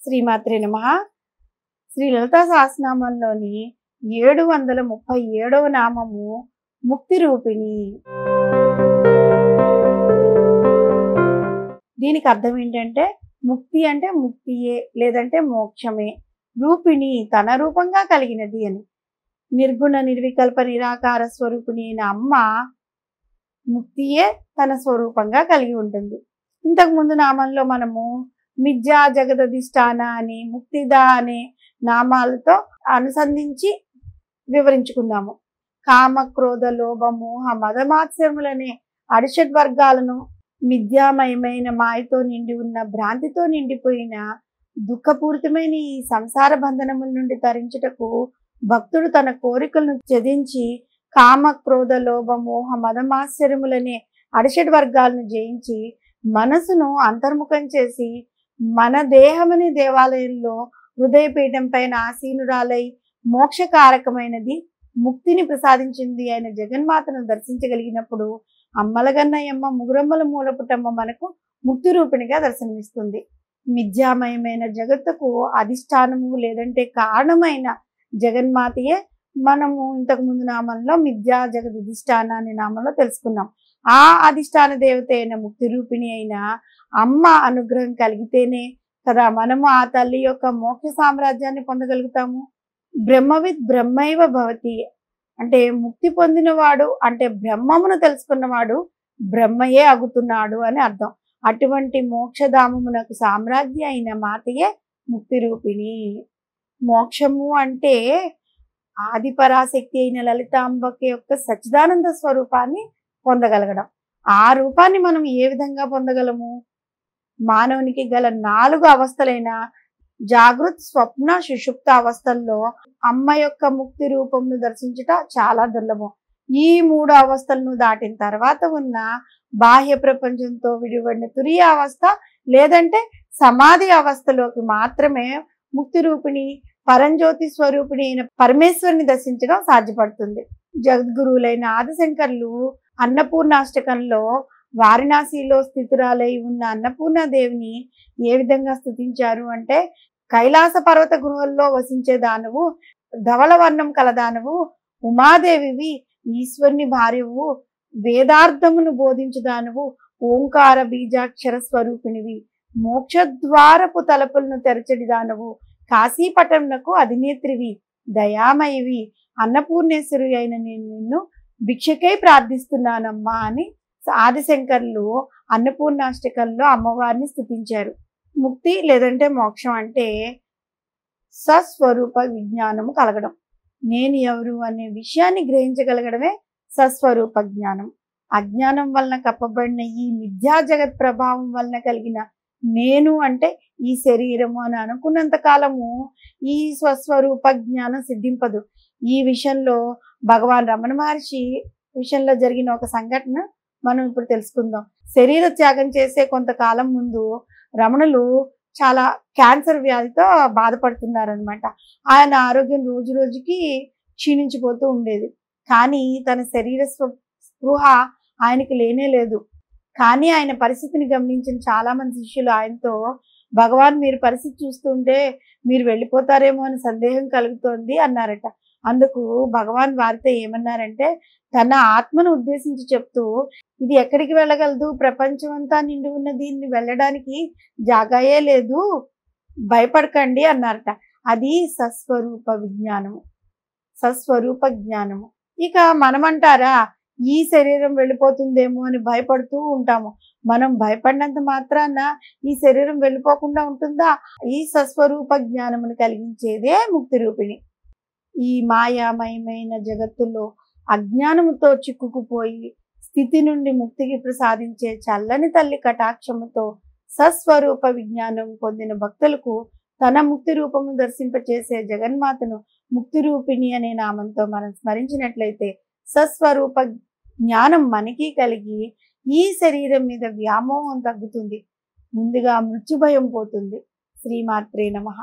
శ్రీమాత్రే నమః. శ్రీ లలితా సహస్రనామంలోని 737వ నామము ముక్తి రూపిణి. దీనికి అర్థం ఏంటంటే ముక్తి అంటే ముక్తియే, లేదంటే మోక్షమే. రూపిణి తన రూపంగా కలిగినది అని. నిర్గుణ నిర్వికల్ప నిరాకార స్వరూపిణి అయిన అమ్మ ముక్తియే తన స్వరూపంగా కలిగి ఉంటుంది. ఇంతకు ముందు నామంలో మనము మిథ్యా జగదధిష్టాన అని, ముక్తిద అనే నామాలతో అనుసంధించి వివరించుకున్నాము. కామ క్రోధ లోభ మోహ మదమాత్సర్యములనే అరిషడ్ వర్గాలను మిథ్యామయమైన మాయతో నిండి ఉన్న, భ్రాంతితో నిండిపోయిన దుఃఖపూరితమైన ఈ సంసార బంధనముల నుండి తరించుటకు భక్తుడు తన కోరికలను ఛేదించి కామ క్రోధ లోభ మోహ మదమాశ్చర్యములనే అరిషడ్ వర్గాలను జయించి మనసును అంతర్ముఖం చేసి మన దేహమని దేవాలయంలో హృదయపీఠం పైన ఆసీనురాలై మోక్షకారకమైనది ముక్తిని ప్రసాదించింది అయిన జగన్మాతను దర్శించగలిగినప్పుడు అమ్మలగన్నయమ్మ ముగురమ్మల మూలపుటమ్మ మనకు ముక్తి రూపిణిగా దర్శనమిస్తుంది. మిథ్యామయమైన జగత్తుకు అధిష్టానము లేదంటే కారణమైన జగన్మాతయే మనము ఇంతకు ముందు నామంలో మిథ్యా జగదధిష్టాన అనే నామంలో తెలుసుకున్నాం. ఆ అధిష్టాన దేవత అయిన ముక్తి రూపిణి అయిన అమ్మ అనుగ్రహం కలిగితేనే కదా మనము ఆ తల్లి యొక్క మోక్ష సామ్రాజ్యాన్ని పొందగలుగుతాము. బ్రహ్మవిద్ బ్రహ్మైవ భవతి అంటే ముక్తి పొందినవాడు అంటే బ్రహ్మమును తెలుసుకున్నవాడు బ్రహ్మయే అగుతున్నాడు అని అర్థం. అటువంటి మోక్షధామమునకు సామ్రాజ్య అయిన మాతయే ముక్తి రూపిణి. మోక్షము అంటే ఆది పరాశక్తి అయిన లలితాంబకి యొక్క సచ్చిదానంద స్వరూపాన్ని పొందగలగడం. ఆ రూపాన్ని మనం ఏ విధంగా పొందగలము? మానవునికి గల 4 అవస్థలైన జాగృత్, స్వప్న, సుషుప్త అవస్థల్లో అమ్మ యొక్క ముక్తి రూపంను దర్శించుట చాలా దుర్లభం. ఈ 3 అవస్థలను దాటిన తర్వాత ఉన్న బాహ్య ప్రపంచంతో విడిపడిన తురియ అవస్థ లేదంటే సమాధి అవస్థలోకి మాత్రమే ముక్తి రూపిణి పరంజ్యోతి స్వరూపిణి అయిన పరమేశ్వరిని దర్శించడం సాధ్యపడుతుంది. జగద్గురువులైన ఆదిశంకర్లు అన్నపూర్ణాష్టకంలో వారణాసిలో స్థితురాలై ఉన్న అన్నపూర్ణాదేవిని ఏ విధంగా స్తుతించారు అంటే, కైలాస పర్వత గుహల్లో వసించే దానవు, ధవళవర్ణం కలదానవు, ఉమాదేవివి, ఈశ్వరుని భార్యవు, వేదార్థమును బోధించుదానవు, ఓంకార బీజాక్షర స్వరూపిణివి, మోక్షద్వారపు తలుపులను తెరచడి దానవు, కాశీపట్టణకు అధినేత్రివి, దయామయివి, అన్నపూర్ణేశ్వరి అయిన నేను నిన్ను భిక్షకై ప్రార్థిస్తున్నానమ్మా అని ఆదిశంకర్లు అన్నపూర్ణాష్టకంలో అమ్మవారిని స్తుతించారు. ముక్తి లేదంటే మోక్షం అంటే సస్వరూప విజ్ఞానము కలగడం. నేను ఎవరు అనే విషయాన్ని గ్రహించగలగడమే సస్వరూప జ్ఞానం. అజ్ఞానం వలన కప్పబడిన ఈ మిథ్యా జగత్ ప్రభావం వలన కలిగిన నేను అంటే ఈ శరీరము అని అనుకున్నంత కాలము ఈ స్వస్వరూప జ్ఞానం సిద్ధింపదు. ఈ విషయంలో భగవాన్ రమణ మహర్షి విషయంలో జరిగిన ఒక సంఘటన మనం ఇప్పుడు తెలుసుకుందాం. శరీర త్యాగం చేసే కొంతకాలం ముందు రమణులు చాలా క్యాన్సర్ వ్యాధితో బాధపడుతున్నారనమాట. ఆయన ఆరోగ్యం రోజు రోజుకి క్షీణించిపోతూ ఉండేది. కానీ తన శరీర స్పృహ ఆయనకి లేనే లేదు. కానీ ఆయన పరిస్థితిని గమనించిన చాలా మంది శిష్యులు ఆయనతో, భగవాన్ మీరు పరిస్థితి చూస్తుంటే మీరు వెళ్ళిపోతారేమో అని సందేహం కలుగుతోంది అన్నారట. అందుకు భగవాన్ వారితో ఏమన్నారంటే, తన ఆత్మను ఉద్దేశించి చెప్తూ, ఇది ఎక్కడికి వెళ్ళగలదు, ప్రపంచం అంతా నిండి ఉన్న దీన్ని వెళ్ళడానికి జాగాయే లేదు, భయపడకండి అన్నారట. అది సస్వరూప విజ్ఞానము, సస్వరూప జ్ఞానము. ఇక మనమంటారా ఈ శరీరం వెళ్ళిపోతుందేమో అని భయపడుతూ ఉంటాము. మనం భయపడినంత మాత్రాన ఈ శరీరం వెళ్ళిపోకుండా ఉంటుందా? ఈ సస్వరూప జ్ఞానమును కలిగించేదే ముక్తి రూపిణి. ఈ మాయామయమైన జగత్తులో అజ్ఞానముతో చిక్కుకుపోయి స్థితి నుండి ముక్తికి ప్రసాదించే చల్లని తల్లి కటాక్షముతో సస్వరూప విజ్ఞానం పొందిన భక్తులకు తన ముక్తి రూపము దర్శింపచేసే జగన్మాతను ముక్తి రూపిణి అనే నామంతో మనం స్మరించినట్లయితే సస్వరూప జ్ఞానం మనకి కలిగి ఈ శరీరం మీద వ్యామోహం తగ్గుతుంది. ముందుగా మృత్యుభయం పోతుంది. శ్రీమాత్రే నమః.